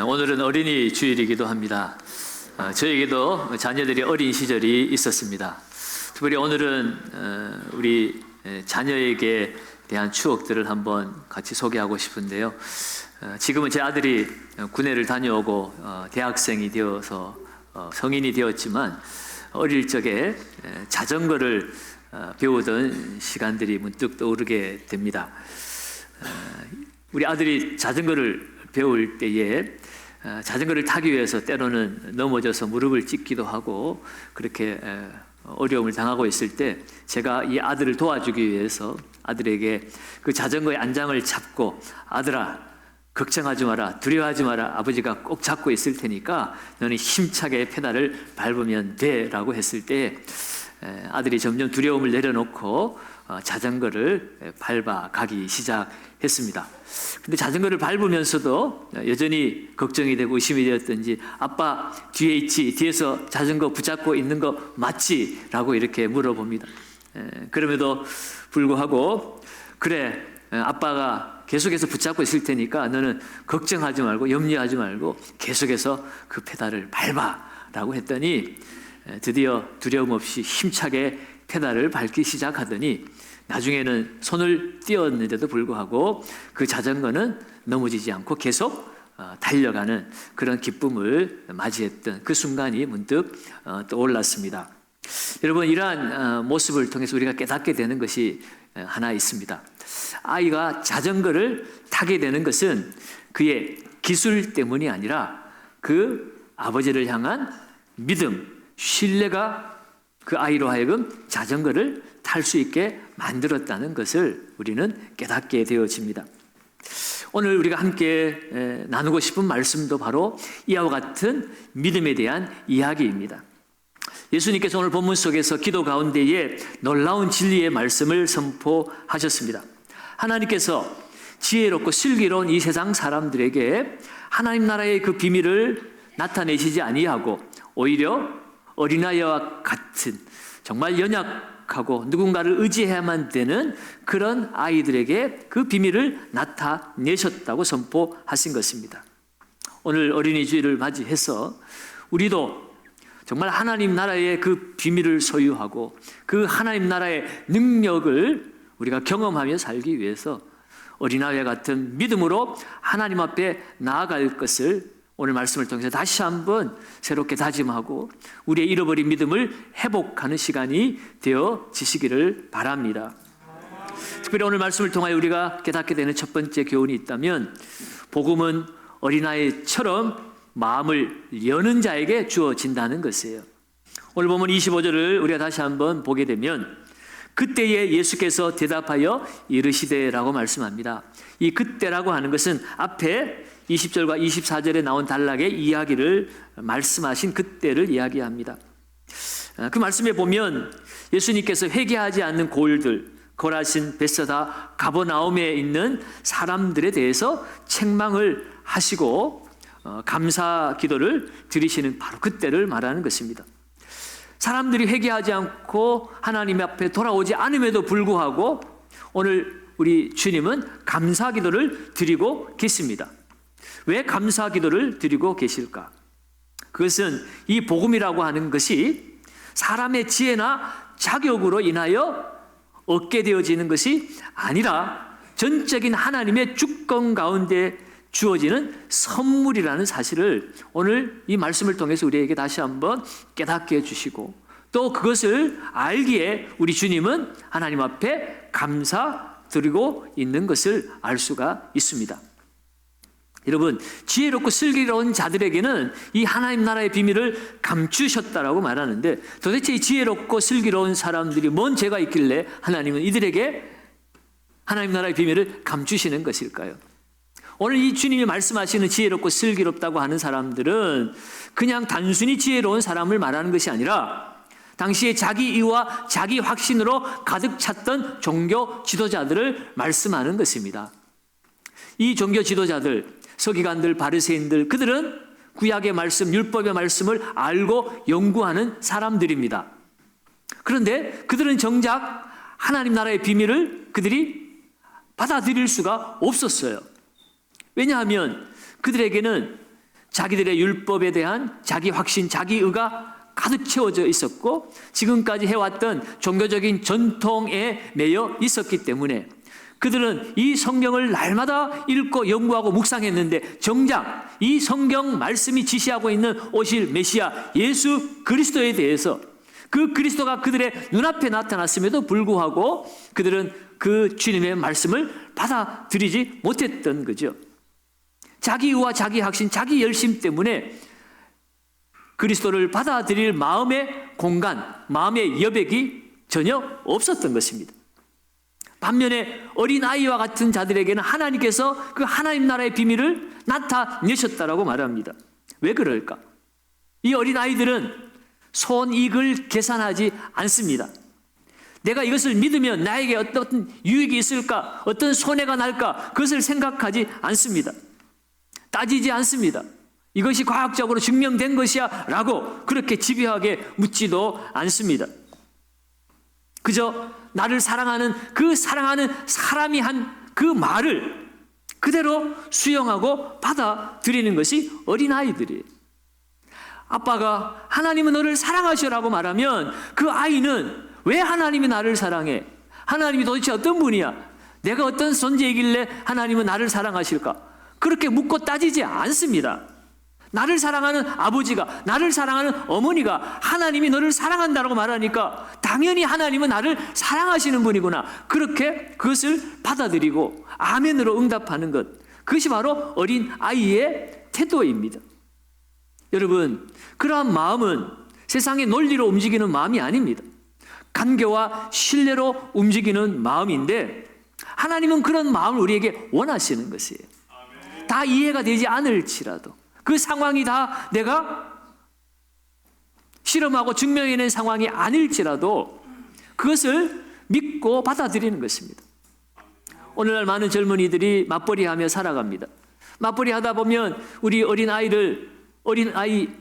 오늘은 어린이 주일이기도 합니다. 저에게도 자녀들이 어린 시절이 있었습니다. 특별히 오늘은 우리 자녀에게 대한 추억들을 한번 같이 소개하고 싶은데요. 지금은 제 아들이 군대를 다녀오고 대학생이 되어서 성인이 되었지만 어릴 적에 자전거를 배우던 시간들이 문득 떠오르게 됩니다. 우리 아들이 자전거를 배울 때에 자전거를 타기 위해서 때로는 넘어져서 무릎을 찢기도 하고 그렇게 어려움을 당하고 있을 때 제가 이 아들을 도와주기 위해서 아들에게 그 자전거의 안장을 잡고 아들아 걱정하지 마라, 두려워하지 마라, 아버지가 꼭 잡고 있을 테니까 너는 힘차게 페달을 밟으면 돼 라고 했을 때 아들이 점점 두려움을 내려놓고 자전거를 밟아 가기 시작했습니다. 근데 자전거를 밟으면서도 여전히 걱정이 되고 의심이 되었던지 아빠 뒤에 있지? 뒤에서 자전거 붙잡고 있는 거 맞지? 라고 이렇게 물어봅니다. 그럼에도 불구하고 그래 아빠가 계속해서 붙잡고 있을 테니까 너는 걱정하지 말고 염려하지 말고 계속해서 그 페달을 밟아 라고 했더니 드디어 두려움 없이 힘차게 페달을 밟기 시작하더니 나중에는 손을 띄었는데도 불구하고 그 자전거는 넘어지지 않고 계속 달려가는 그런 기쁨을 맞이했던 그 순간이 문득 떠올랐습니다. 여러분, 이러한 모습을 통해서 우리가 깨닫게 되는 것이 하나 있습니다. 아이가 자전거를 타게 되는 것은 그의 기술 때문이 아니라 그 아버지를 향한 믿음, 신뢰가 그 아이로 하여금 자전거를 탈 수 있게 만들었다는 것을 우리는 깨닫게 되어집니다. 오늘 우리가 함께 나누고 싶은 말씀도 바로 이와 같은 믿음에 대한 이야기입니다. 예수님께서 오늘 본문 속에서 기도 가운데에 놀라운 진리의 말씀을 선포하셨습니다. 하나님께서 지혜롭고 슬기로운 이 세상 사람들에게 하나님 나라의 그 비밀을 나타내시지 아니하고 오히려 어린아이와 같은 정말 연약하고 누군가를 의지해야만 되는 그런 아이들에게 그 비밀을 나타내셨다고 선포하신 것입니다. 오늘 어린이 주일을 맞이해서 우리도 정말 하나님 나라의 그 비밀을 소유하고 그 하나님 나라의 능력을 우리가 경험하며 살기 위해서 어린아이와 같은 믿음으로 하나님 앞에 나아갈 것을 오늘 말씀을 통해서 다시 한번 새롭게 다짐하고 우리의 잃어버린 믿음을 회복하는 시간이 되어지시기를 바랍니다. 특별히 오늘 말씀을 통하여 우리가 깨닫게 되는 첫 번째 교훈이 있다면 복음은 어린아이처럼 마음을 여는 자에게 주어진다는 것이에요. 오늘 보면 25절을 우리가 다시 한번 보게 되면 그때에 예수께서 대답하여 이르시되라고 말씀합니다. 이 그때라고 하는 것은 앞에 20절과 24절에 나온 단락의 이야기를 말씀하신 그때를 이야기합니다. 그 말씀에 보면 예수님께서 회개하지 않는 고을들, 거라신, 벳사다, 가버나움에 있는 사람들에 대해서 책망을 하시고 감사 기도를 드리시는 바로 그때를 말하는 것입니다. 사람들이 회개하지 않고 하나님 앞에 돌아오지 않음에도 불구하고 오늘 우리 주님은 감사 기도를 드리고 계십니다. 왜 감사 기도를 드리고 계실까? 그것은 이 복음이라고 하는 것이 사람의 지혜나 자격으로 인하여 얻게 되어지는 것이 아니라 전적인 하나님의 주권 가운데 주어지는 선물이라는 사실을 오늘 이 말씀을 통해서 우리에게 다시 한번 깨닫게 해주시고 또 그것을 알기에 우리 주님은 하나님 앞에 감사드리고 있는 것을 알 수가 있습니다. 여러분, 지혜롭고 슬기로운 자들에게는 이 하나님 나라의 비밀을 감추셨다라고 말하는데 도대체 이 지혜롭고 슬기로운 사람들이 뭔 죄가 있길래 하나님은 이들에게 하나님 나라의 비밀을 감추시는 것일까요? 오늘 이 주님이 말씀하시는 지혜롭고 슬기롭다고 하는 사람들은 그냥 단순히 지혜로운 사람을 말하는 것이 아니라 당시에 자기 이유와 자기 확신으로 가득 찼던 종교 지도자들을 말씀하는 것입니다. 이 종교 지도자들, 서기관들, 바리새인들, 그들은 구약의 말씀, 율법의 말씀을 알고 연구하는 사람들입니다. 그런데 그들은 정작 하나님 나라의 비밀을 그들이 받아들일 수가 없었어요. 왜냐하면 그들에게는 자기들의 율법에 대한 자기 확신, 자기 의가 가득 채워져 있었고 지금까지 해왔던 종교적인 전통에 매여 있었기 때문에 그들은 이 성경을 날마다 읽고 연구하고 묵상했는데 정작 이 성경 말씀이 지시하고 있는 오실 메시아 예수 그리스도에 대해서 그 그리스도가 그들의 눈앞에 나타났음에도 불구하고 그들은 그 주님의 말씀을 받아들이지 못했던 거죠. 자기 의와 자기 확신, 자기 열심 때문에 그리스도를 받아들일 마음의 공간, 마음의 여백이 전혀 없었던 것입니다. 반면에 어린아이와 같은 자들에게는 하나님께서 그 하나님 나라의 비밀을 나타내셨다라고 말합니다. 왜 그럴까? 이 어린아이들은 손익을 계산하지 않습니다. 내가 이것을 믿으면 나에게 어떤 유익이 있을까? 어떤 손해가 날까? 그것을 생각하지 않습니다. 따지지 않습니다. 이것이 과학적으로 증명된 것이야 라고 그렇게 집요하게 묻지도 않습니다. 그저 나를 사랑하는 그 사랑하는 사람이 한 그 말을 그대로 수용하고 받아들이는 것이 어린아이들이에요. 아빠가 하나님은 너를 사랑하시라고 말하면 그 아이는 왜 하나님이 나를 사랑해? 하나님이 도대체 어떤 분이야? 내가 어떤 존재이길래 하나님은 나를 사랑하실까? 그렇게 묻고 따지지 않습니다. 나를 사랑하는 아버지가, 나를 사랑하는 어머니가 하나님이 너를 사랑한다고 말하니까 당연히 하나님은 나를 사랑하시는 분이구나. 그렇게 그것을 받아들이고 아멘으로 응답하는 것. 그것이 바로 어린 아이의 태도입니다. 여러분, 그러한 마음은 세상의 논리로 움직이는 마음이 아닙니다. 간교와 신뢰로 움직이는 마음인데 하나님은 그런 마음을 우리에게 원하시는 것이에요. 다 이해가 되지 않을지라도 그 상황이 다 내가 실험하고 증명해낸 상황이 아닐지라도 그것을 믿고 받아들이는 것입니다. 오늘날 많은 젊은이들이 맞벌이하며 살아갑니다. 맞벌이하다 보면 우리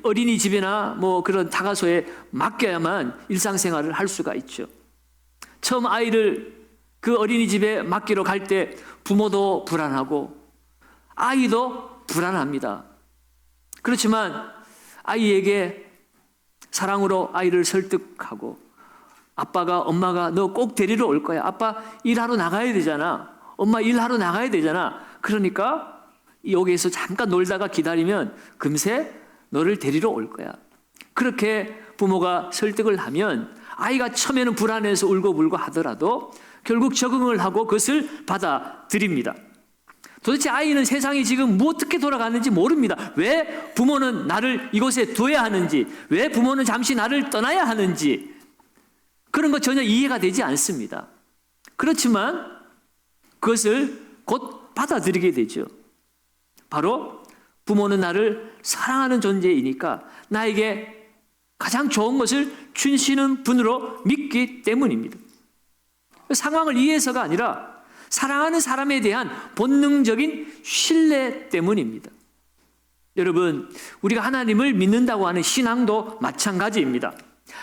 어린이집이나 뭐 그런 다가소에 맡겨야만 일상생활을 할 수가 있죠. 처음 아이를 그 어린이집에 맡기러 갈 때 부모도 불안하고 아이도 불안합니다. 그렇지만 아이에게 사랑으로 아이를 설득하고 아빠가 엄마가 너 꼭 데리러 올 거야. 아빠 일하러 나가야 되잖아. 엄마 일하러 나가야 되잖아. 그러니까 여기에서 잠깐 놀다가 기다리면 금세 너를 데리러 올 거야. 그렇게 부모가 설득을 하면 아이가 처음에는 불안해서 울고불고 하더라도 결국 적응을 하고 그것을 받아들입니다. 도대체 아이는 세상이 지금 어떻게 돌아가는지 모릅니다. 왜 부모는 나를 이곳에 둬야 하는지, 왜 부모는 잠시 나를 떠나야 하는지 그런 거 전혀 이해가 되지 않습니다. 그렇지만 그것을 곧 받아들이게 되죠. 바로 부모는 나를 사랑하는 존재이니까 나에게 가장 좋은 것을 주시는 분으로 믿기 때문입니다. 상황을 이해해서가 아니라 사랑하는 사람에 대한 본능적인 신뢰 때문입니다. 여러분, 우리가 하나님을 믿는다고 하는 신앙도 마찬가지입니다.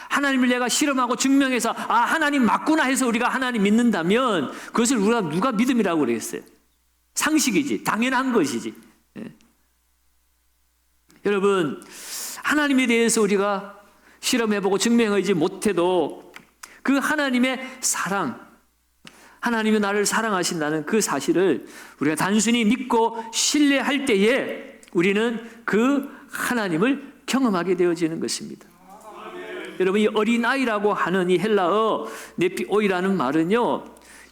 하나님을 내가 실험하고 증명해서 하나님 맞구나 해서 우리가 하나님 믿는다면 그것을 우리가 누가 믿음이라고 그러겠어요? 상식이지, 당연한 것이지. 예. 여러분, 하나님에 대해서 우리가 실험해보고 증명하지 못해도 그 하나님의 사랑, 하나님이 나를 사랑하신다는 그 사실을 우리가 단순히 믿고 신뢰할 때에 우리는 그 하나님을 경험하게 되어지는 것입니다. 여러분, 이 어린아이라고 하는 이 헬라어 네피오이라는 말은요,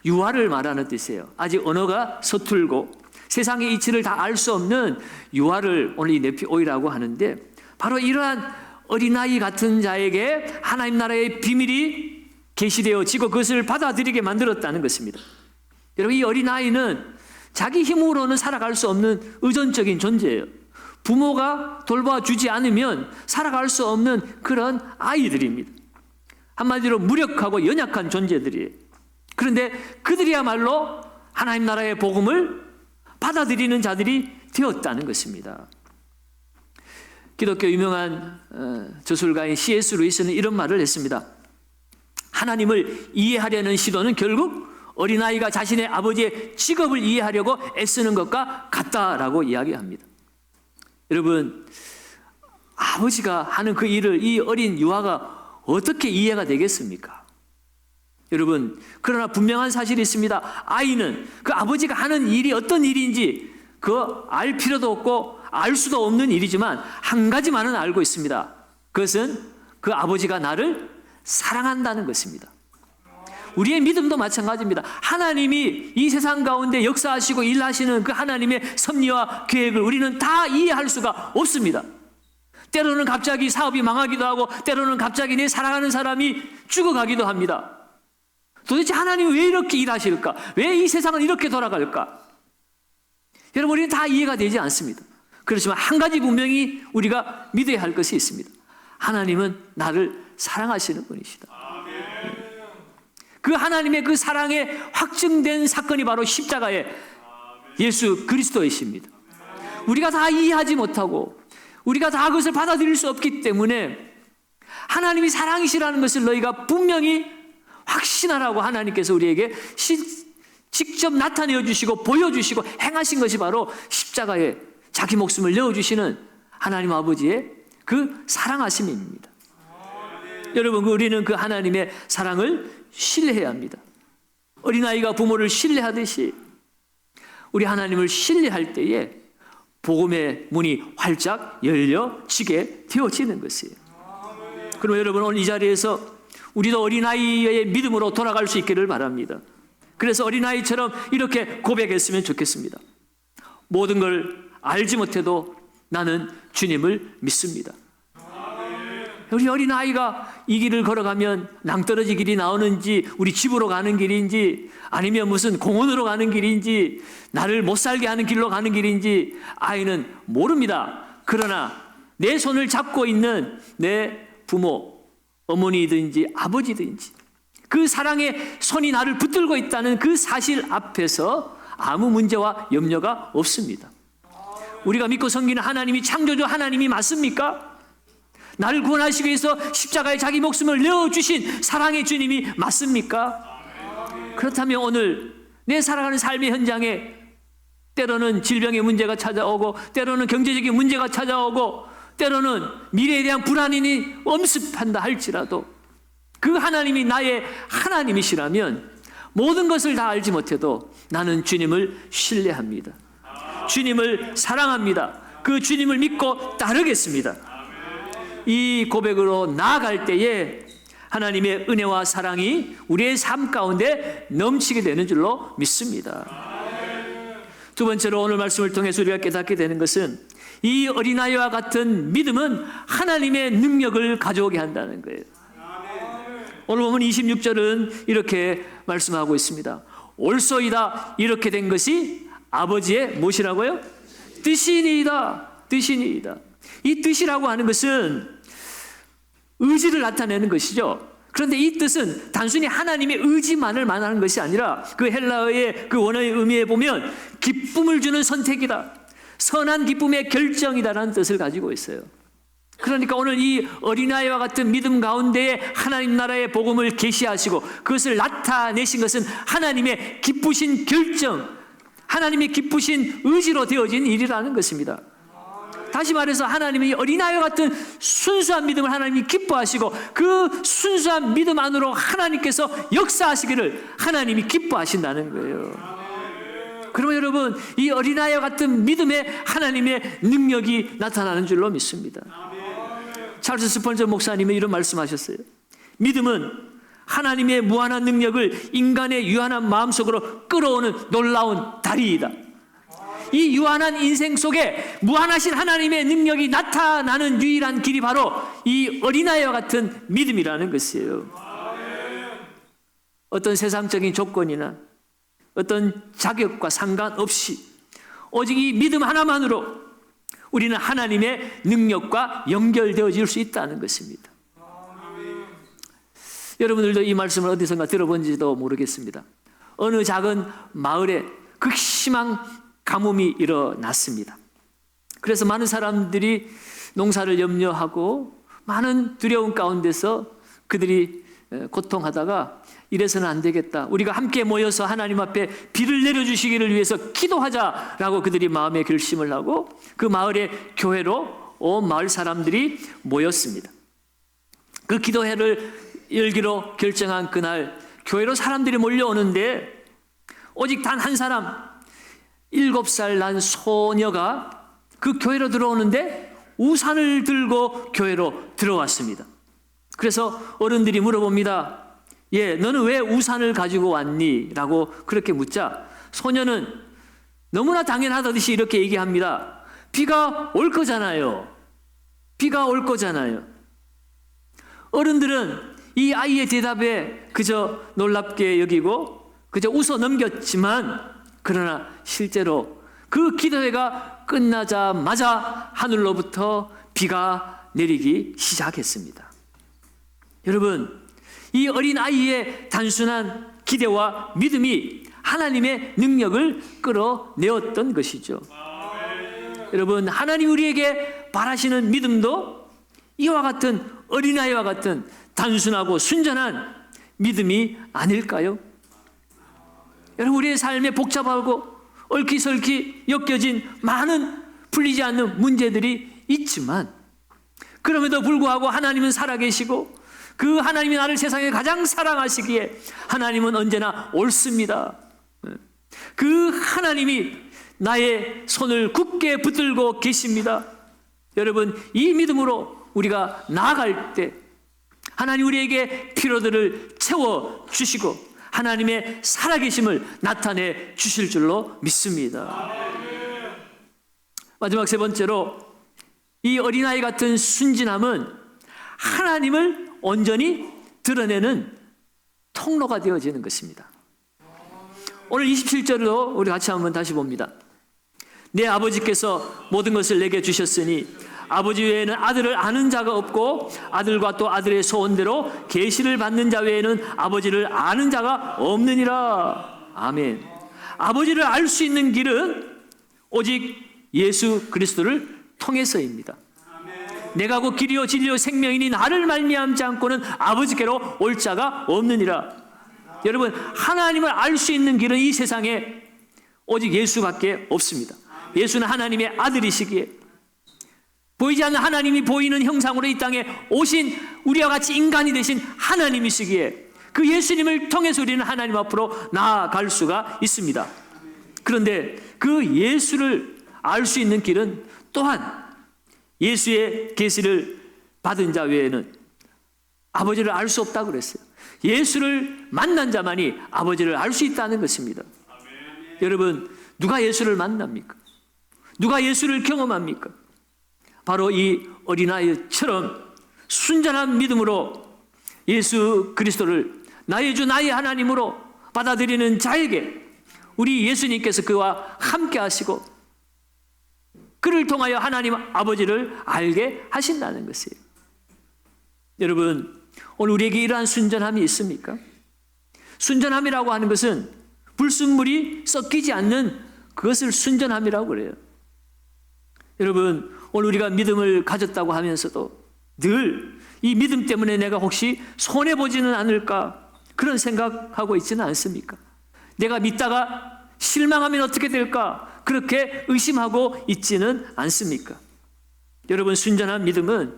유아를 말하는 뜻이에요. 아직 언어가 서툴고 세상의 이치를 다 알 수 없는 유아를 오늘 이 네피오이라고 하는데 바로 이러한 어린아이 같은 자에게 하나님 나라의 비밀이 계시되어지고 그것을 받아들이게 만들었다는 것입니다. 여러분, 이 어린아이는 자기 힘으로는 살아갈 수 없는 의존적인 존재예요. 부모가 돌봐주지 않으면 살아갈 수 없는 그런 아이들입니다. 한마디로 무력하고 연약한 존재들이에요. 그런데 그들이야말로 하나님 나라의 복음을 받아들이는 자들이 되었다는 것입니다. 기독교 유명한 저술가인 C.S. 루이스는 이런 말을 했습니다. 하나님을 이해하려는 시도는 결국 어린아이가 자신의 아버지의 직업을 이해하려고 애쓰는 것과 같다라고 이야기합니다. 여러분, 아버지가 하는 그 일을 이 어린 유아가 어떻게 이해가 되겠습니까? 여러분, 그러나 분명한 사실이 있습니다. 아이는 그 아버지가 하는 일이 어떤 일인지 알 필요도 없고 알 수도 없는 일이지만 한 가지만은 알고 있습니다. 그것은 그 아버지가 나를 사랑한다는 것입니다. 우리의 믿음도 마찬가지입니다. 하나님이 이 세상 가운데 역사하시고 일하시는 그 하나님의 섭리와 계획을 우리는 다 이해할 수가 없습니다. 때로는 갑자기 사업이 망하기도 하고 때로는 갑자기 내 사랑하는 사람이 죽어가기도 합니다. 도대체 하나님이 왜 이렇게 일하실까? 왜 이 세상은 이렇게 돌아갈까? 여러분, 우리는 다 이해가 되지 않습니다. 그렇지만 한 가지 분명히 우리가 믿어야 할 것이 있습니다. 하나님은 나를 사랑하시는 분이시다. 그 하나님의 그 사랑에 확증된 사건이 바로 십자가의 예수 그리스도이십니다. 우리가 다 이해하지 못하고 우리가 다 그것을 받아들일 수 없기 때문에 하나님이 사랑이시라는 것을 너희가 분명히 확신하라고 하나님께서 우리에게 직접 나타내어 주시고 보여주시고 행하신 것이 바로 십자가에 자기 목숨을 내어주시는 하나님 아버지의 그 사랑하심입니다. 여러분, 우리는 그 하나님의 사랑을 신뢰해야 합니다. 어린아이가 부모를 신뢰하듯이 우리 하나님을 신뢰할 때에 복음의 문이 활짝 열려지게 되어지는 것이에요. 그럼 여러분, 오늘 이 자리에서 우리도 어린아이의 믿음으로 돌아갈 수 있기를 바랍니다. 그래서 어린아이처럼 이렇게 고백했으면 좋겠습니다. 모든 걸 알지 못해도 나는 주님을 믿습니다. 우리 어린아이가 이 길을 걸어가면 낭떠러지 길이 나오는지 우리 집으로 가는 길인지 아니면 무슨 공원으로 가는 길인지 나를 못 살게 하는 길로 가는 길인지 아이는 모릅니다. 그러나 내 손을 잡고 있는 내 부모, 어머니든지 아버지든지 그 사랑의 손이 나를 붙들고 있다는 그 사실 앞에서 아무 문제와 염려가 없습니다. 우리가 믿고 섬기는 하나님이 창조주 하나님이 맞습니까? 나를 구원하시기 위해서 십자가에 자기 목숨을 내어주신 사랑의 주님이 맞습니까? 그렇다면 오늘 내 살아가는 삶의 현장에 때로는 질병의 문제가 찾아오고 때로는 경제적인 문제가 찾아오고 때로는 미래에 대한 불안이 엄습한다 할지라도 그 하나님이 나의 하나님이시라면 모든 것을 다 알지 못해도 나는 주님을 신뢰합니다. 주님을 사랑합니다. 그 주님을 믿고 따르겠습니다. 이 고백으로 나아갈 때에 하나님의 은혜와 사랑이 우리의 삶 가운데 넘치게 되는 줄로 믿습니다. 두 번째로 오늘 말씀을 통해서 우리가 깨닫게 되는 것은 이 어린아이와 같은 믿음은 하나님의 능력을 가져오게 한다는 거예요. 오늘 보면 26절은 이렇게 말씀하고 있습니다. 옳소이다 이렇게 된 것이 아버지의 무엇이라고요? 뜻이니이다. 뜻이니이다. 이 뜻이라고 하는 것은 의지를 나타내는 것이죠. 그런데 이 뜻은 단순히 하나님의 의지만을 말하는 것이 아니라 그 헬라어의 그 원어의 의미에 보면 기쁨을 주는 선택이다. 선한 기쁨의 결정이다라는 뜻을 가지고 있어요. 그러니까 오늘 이 어린아이와 같은 믿음 가운데에 하나님 나라의 복음을 계시하시고 그것을 나타내신 것은 하나님의 기쁘신 결정, 하나님의 기쁘신 의지로 되어진 일이라는 것입니다. 다시 말해서 하나님이 어린아이와 같은 순수한 믿음을 하나님이 기뻐하시고 그 순수한 믿음 안으로 하나님께서 역사하시기를 하나님이 기뻐하신다는 거예요. 그러면 여러분, 이 어린아이와 같은 믿음에 하나님의 능력이 나타나는 줄로 믿습니다. 찰스 스펀저 목사님은 이런 말씀하셨어요. 믿음은 하나님의 무한한 능력을 인간의 유한한 마음속으로 끌어오는 놀라운 다리이다. 이 유한한 인생 속에 무한하신 하나님의 능력이 나타나는 유일한 길이 바로 이 어린아이와 같은 믿음이라는 것이에요. 어떤 세상적인 조건이나 어떤 자격과 상관없이 오직 이 믿음 하나만으로 우리는 하나님의 능력과 연결되어질 수 있다는 것입니다. 여러분들도 이 말씀을 어디선가 들어본지도 모르겠습니다. 어느 작은 마을에 극심한 가뭄이 일어났습니다. 그래서 많은 사람들이 농사를 염려하고 많은 두려움 가운데서 그들이 고통하다가 이래서는 안 되겠다. 우리가 함께 모여서 하나님 앞에 비를 내려주시기를 위해서 기도하자라고 그들이 마음에 결심을 하고 그 마을의 교회로 온 마을 사람들이 모였습니다. 그 기도회를 열기로 결정한 그날 교회로 사람들이 몰려오는데 오직 단 한 사람 7살 난 소녀가 그 교회로 들어오는데 우산을 들고 교회로 들어왔습니다. 그래서 어른들이 물어봅니다. 너는 왜 우산을 가지고 왔니? 라고 그렇게 묻자 소녀는 너무나 당연하듯이 이렇게 얘기합니다. 비가 올 거잖아요. 비가 올 거잖아요. 어른들은 이 아이의 대답에 그저 놀랍게 여기고 그저 웃어 넘겼지만 그러나 실제로 그 기도회가 끝나자마자 하늘로부터 비가 내리기 시작했습니다. 여러분, 이 어린아이의 단순한 기대와 믿음이 하나님의 능력을 끌어내었던 것이죠. 여러분, 하나님 우리에게 바라시는 믿음도 이와 같은 어린아이와 같은 단순하고 순전한 믿음이 아닐까요? 여러분, 우리의 삶에 복잡하고 얽히설키 엮여진 많은 풀리지 않는 문제들이 있지만 그럼에도 불구하고 하나님은 살아계시고 그 하나님이 나를 세상에 가장 사랑하시기에 하나님은 언제나 옳습니다. 그 하나님이 나의 손을 굳게 붙들고 계십니다. 여러분, 이 믿음으로 우리가 나아갈 때 하나님 우리에게 필요들을 채워주시고 하나님의 살아계심을 나타내 주실 줄로 믿습니다. 마지막 세 번째로 이 어린아이 같은 순진함은 하나님을 온전히 드러내는 통로가 되어지는 것입니다. 오늘 27절로 우리 같이 한번 다시 봅니다. 내 아버지께서 모든 것을 내게 주셨으니 아버지 외에는 아들을 아는 자가 없고 아들과 또 아들의 소원대로 계시를 받는 자 외에는 아버지를 아는 자가 없느니라. 아멘. 아버지를 알 수 있는 길은 오직 예수 그리스도를 통해서입니다. 내가 곧 길이요 진리요 생명이니 나를 말미암지 않고는 아버지께로 올 자가 없느니라. 여러분, 하나님을 알 수 있는 길은 이 세상에 오직 예수밖에 없습니다. 예수는 하나님의 아들이시기에 보이지 않는 하나님이 보이는 형상으로 이 땅에 오신 우리와 같이 인간이 되신 하나님이시기에 그 예수님을 통해서 우리는 하나님 앞으로 나아갈 수가 있습니다. 그런데 그 예수를 알 수 있는 길은 또한 예수의 계시를 받은 자 외에는 아버지를 알 수 없다고 그랬어요. 예수를 만난 자만이 아버지를 알 수 있다는 것입니다. 여러분, 누가 예수를 만납니까? 누가 예수를 경험합니까? 바로 이 어린아이처럼 순전한 믿음으로 예수 그리스도를 나의 주 나의 하나님으로 받아들이는 자에게 우리 예수님께서 그와 함께 하시고 그를 통하여 하나님 아버지를 알게 하신다는 것이에요. 여러분, 오늘 우리에게 이러한 순전함이 있습니까? 순전함이라고 하는 것은 불순물이 섞이지 않는 그것을 순전함이라고 그래요. 여러분, 오늘 우리가 믿음을 가졌다고 하면서도 늘 이 믿음 때문에 내가 혹시 손해보지는 않을까 그런 생각하고 있지는 않습니까? 내가 믿다가 실망하면 어떻게 될까 그렇게 의심하고 있지는 않습니까? 여러분, 순전한 믿음은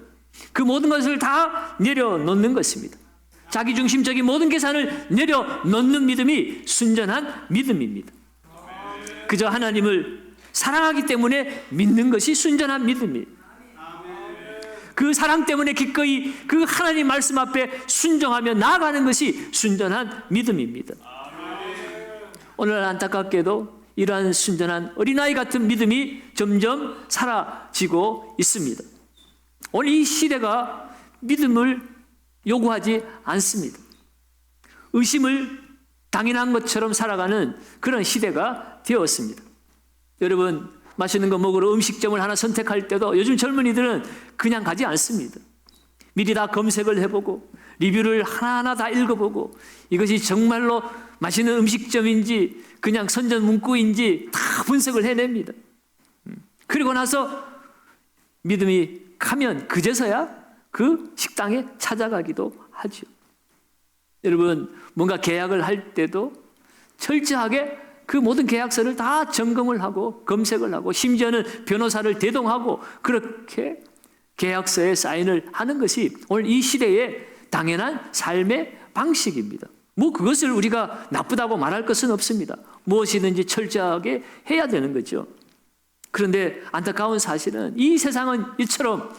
그 모든 것을 다 내려놓는 것입니다. 자기중심적인 모든 계산을 내려놓는 믿음이 순전한 믿음입니다. 그저 하나님을 사랑하기 때문에 믿는 것이 순전한 믿음이에요. 그 사랑 때문에 기꺼이 그 하나님 말씀 앞에 순종하며 나아가는 것이 순전한 믿음입니다. 오늘 안타깝게도 이러한 순전한 어린아이 같은 믿음이 점점 사라지고 있습니다. 오늘 이 시대가 믿음을 요구하지 않습니다. 의심을 당연한 것처럼 살아가는 그런 시대가 되었습니다. 여러분, 맛있는 거 먹으러 음식점을 하나 선택할 때도 요즘 젊은이들은 그냥 가지 않습니다. 미리 다 검색을 해보고 리뷰를 하나하나 다 읽어보고 이것이 정말로 맛있는 음식점인지 그냥 선전 문구인지 다 분석을 해냅니다. 그리고 나서 믿음이 가면 그제서야 그 식당에 찾아가기도 하죠. 여러분, 뭔가 계약을 할 때도 철저하게 그 모든 계약서를 다 점검을 하고 검색을 하고 심지어는 변호사를 대동하고 그렇게 계약서에 사인을 하는 것이 오늘 이 시대의 당연한 삶의 방식입니다. 뭐 그것을 우리가 나쁘다고 말할 것은 없습니다. 무엇이든지 철저하게 해야 되는 거죠. 그런데 안타까운 사실은 이 세상은 이처럼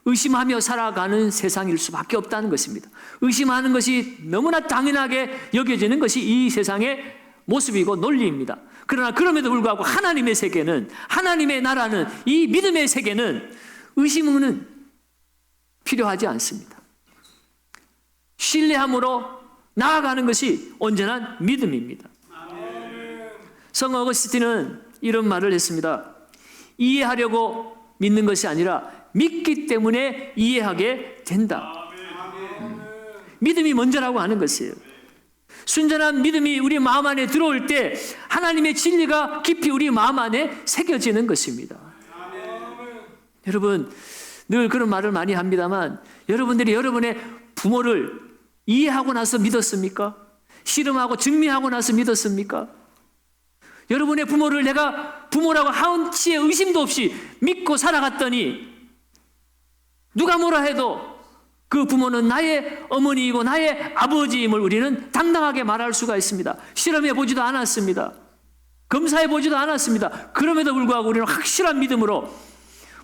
의심하며 살아가는 세상일 수밖에 없다는 것입니다. 의심하는 것이 너무나 당연하게 여겨지는 것이 이 세상의 모습이고 논리입니다. 그러나 그럼에도 불구하고 하나님의 세계는, 하나님의 나라는, 이 믿음의 세계는 의심은 필요하지 않습니다. 신뢰함으로 나아가는 것이 온전한 믿음입니다. 성 어거스틴은 이런 말을 했습니다. 이해하려고 믿는 것이 아니라 믿기 때문에 이해하게 된다. 믿음이 먼저라고 하는 것이에요. 순전한 믿음이 우리 마음 안에 들어올 때 하나님의 진리가 깊이 우리 마음 안에 새겨지는 것입니다. 여러분, 늘 그런 말을 많이 합니다만 여러분들이 여러분의 부모를 이해하고 나서 믿었습니까? 씨름하고 증명하고 나서 믿었습니까? 여러분의 부모를 내가 부모라고 한치의 의심도 없이 믿고 살아갔더니 누가 뭐라 해도 그 부모는 나의 어머니이고 나의 아버지임을 우리는 당당하게 말할 수가 있습니다. 실험해 보지도 않았습니다. 검사해 보지도 않았습니다. 그럼에도 불구하고 우리는 확실한 믿음으로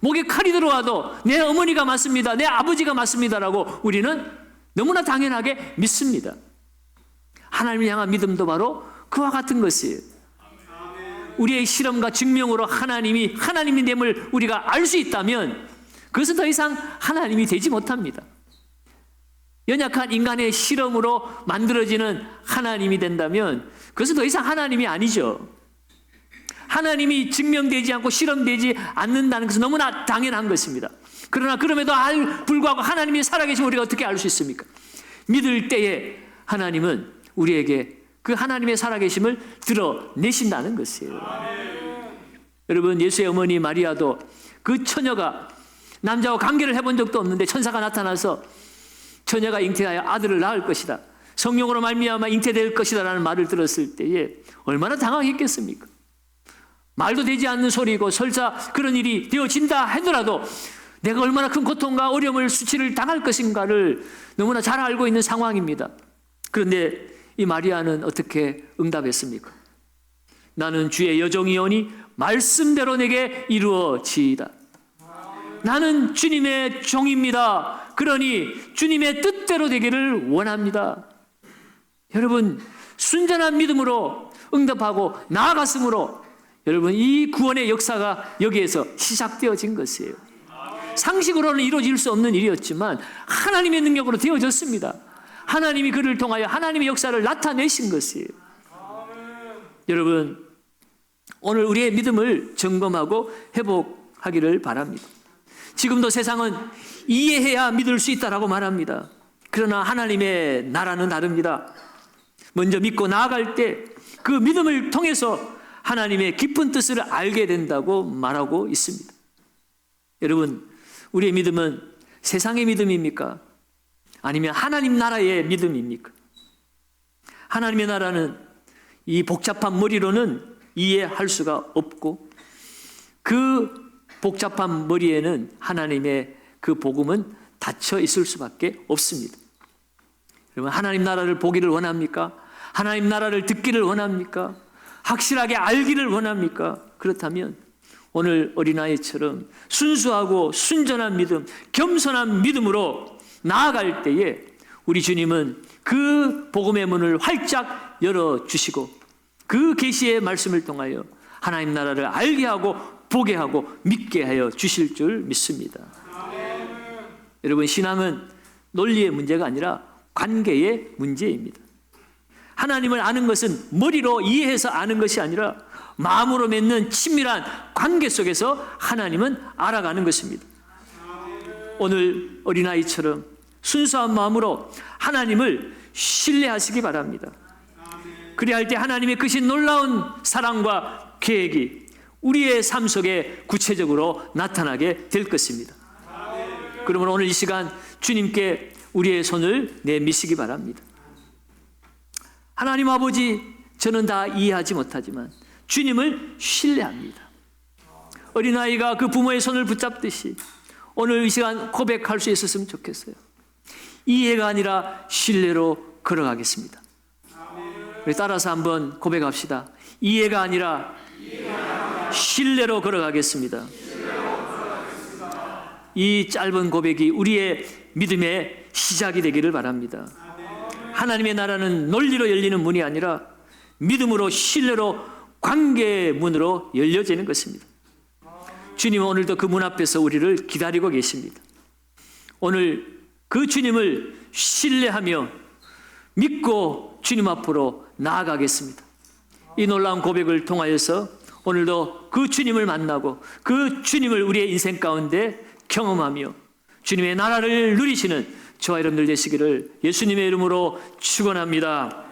목에 칼이 들어와도 내 어머니가 맞습니다. 내 아버지가 맞습니다라고 우리는 너무나 당연하게 믿습니다. 하나님을 향한 믿음도 바로 그와 같은 것이에요. 우리의 실험과 증명으로 하나님이 됨을 우리가 알 수 있다면 그것은 더 이상 하나님이 되지 못합니다. 연약한 인간의 실험으로 만들어지는 하나님이 된다면 그것은 더 이상 하나님이 아니죠. 하나님이 증명되지 않고 실험되지 않는다는 것은 너무나 당연한 것입니다. 그러나 그럼에도 불구하고 하나님이 살아계신 우리가 어떻게 알 수 있습니까? 믿을 때에 하나님은 우리에게 그 하나님의 살아계심을 드러내신다는 것이에요. 여러분, 예수의 어머니 마리아도 그 처녀가 남자와 관계를 해본 적도 없는데 천사가 나타나서 처녀가 잉태하여 아들을 낳을 것이다, 성령으로 말미암아 잉태될 것이다 라는 말을 들었을 때에 얼마나 당황했겠습니까? 말도 되지 않는 소리고 설사 그런 일이 되어진다 하더라도 내가 얼마나 큰 고통과 어려움을 수치를 당할 것인가를 너무나 잘 알고 있는 상황입니다. 그런데 이 마리아는 어떻게 응답했습니까? 나는 주의 여종이오니 말씀대로 내게 이루어지이다. 나는 주님의 종입니다. 그러니 주님의 뜻대로 되기를 원합니다. 여러분, 순전한 믿음으로 응답하고 나아갔으므로 여러분, 이 구원의 역사가 여기에서 시작되어진 것이에요. 상식으로는 이루어질 수 없는 일이었지만 하나님의 능력으로 되어졌습니다. 하나님이 그를 통하여 하나님의 역사를 나타내신 것이에요. 여러분, 오늘 우리의 믿음을 점검하고 회복하기를 바랍니다. 지금도 세상은 이해해야 믿을 수 있다라고 말합니다. 그러나 하나님의 나라는 다릅니다. 먼저 믿고 나아갈 때 그 믿음을 통해서 하나님의 깊은 뜻을 알게 된다고 말하고 있습니다. 여러분, 우리의 믿음은 세상의 믿음입니까? 아니면 하나님 나라의 믿음입니까? 하나님의 나라는 이 복잡한 머리로는 이해할 수가 없고 그 복잡한 머리에는 하나님의 그 복음은 닫혀 있을 수밖에 없습니다. 여러분, 하나님 나라를 보기를 원합니까? 하나님 나라를 듣기를 원합니까? 확실하게 알기를 원합니까? 그렇다면 오늘 어린아이처럼 순수하고 순전한 믿음, 겸손한 믿음으로 나아갈 때에 우리 주님은 그 복음의 문을 활짝 열어주시고 그 계시의 말씀을 통하여 하나님 나라를 알게 하고 보게 하고 믿게 하여 주실 줄 믿습니다. 여러분, 신앙은 논리의 문제가 아니라 관계의 문제입니다. 하나님을 아는 것은 머리로 이해해서 아는 것이 아니라 마음으로 맺는 친밀한 관계 속에서 하나님은 알아가는 것입니다. 오늘 어린아이처럼 순수한 마음으로 하나님을 신뢰하시기 바랍니다. 그래야 할 때 하나님의 크신 놀라운 사랑과 계획이 우리의 삶 속에 구체적으로 나타나게 될 것입니다. 그러므로 오늘 이 시간 주님께 우리의 손을 내미시기 바랍니다. 하나님 아버지, 저는 다 이해하지 못하지만 주님을 신뢰합니다. 어린아이가 그 부모의 손을 붙잡듯이 오늘 이 시간 고백할 수 있었으면 좋겠어요. 이해가 아니라 신뢰로 걸어가겠습니다. 우리 따라서 한번 고백합시다. 이해가 아니라 신뢰로 걸어가겠습니다. 이 짧은 고백이 우리의 믿음의 시작이 되기를 바랍니다. 하나님의 나라는 논리로 열리는 문이 아니라 믿음으로 신뢰로 관계의 문으로 열려지는 것입니다. 주님은 오늘도 그 문 앞에서 우리를 기다리고 계십니다. 오늘 그 주님을 신뢰하며 믿고 주님 앞으로 나아가겠습니다. 이 놀라운 고백을 통하여서 오늘도 그 주님을 만나고 그 주님을 우리의 인생 가운데 경험하며 주님의 나라를 누리시는 저와 여러분들 되시기를 예수님의 이름으로 축원합니다.